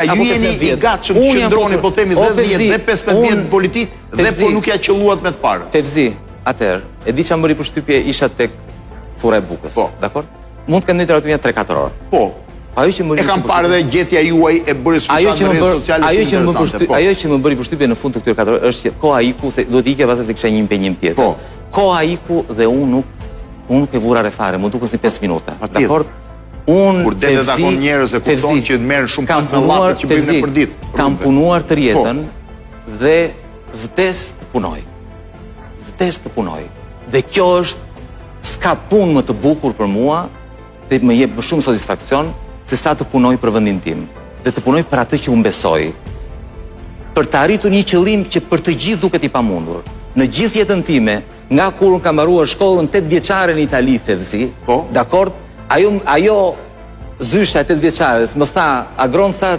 Ju jeni i gatshëm të qëndroni, po themi 10 vjet dhe 15 vjet në politik dhe po nuk ja qelluat me të parë. Fevzi, atëherë, e di çfarë bëri përshtypje isha tek fura e bukës. Dakor? Mund të kenë ndërtuar aty 3-4 orë. Po. Ajo që më e kam parë dhe gjetja juaj e bëri rrjetet sociale. Ajo që më bëri përshtypje në fund të këtyre 4 orë është që koha iku se duhet ikja pastaj se kisha një impenjim tjetër. Po. Koha iku dhe unë nuk e vura re fare, më duket si 5 minuta. Dakor? Kur dete takon njerëz e kupton që merren shumë pak me llafe që bëjnë për ditë. Kam punuar të rjetën dhe vdes të punoj. Vdes të punoj. Dhe kjo është s'ka punë më të bukur për mua dhe më jep më shumë satisfaksion se sa të punoj për vendin tim dhe të punoj për atë që unë besoj. Për të arritur një qëllim që për të gjithë duket i pamundur. Në gjithë jetën time, nga kur unë kam mbaruar shkollën 8 vjeçare në Itali, Fevzi, dakord? Ajo zysha e 8 vjeçares më tha, Agron tha,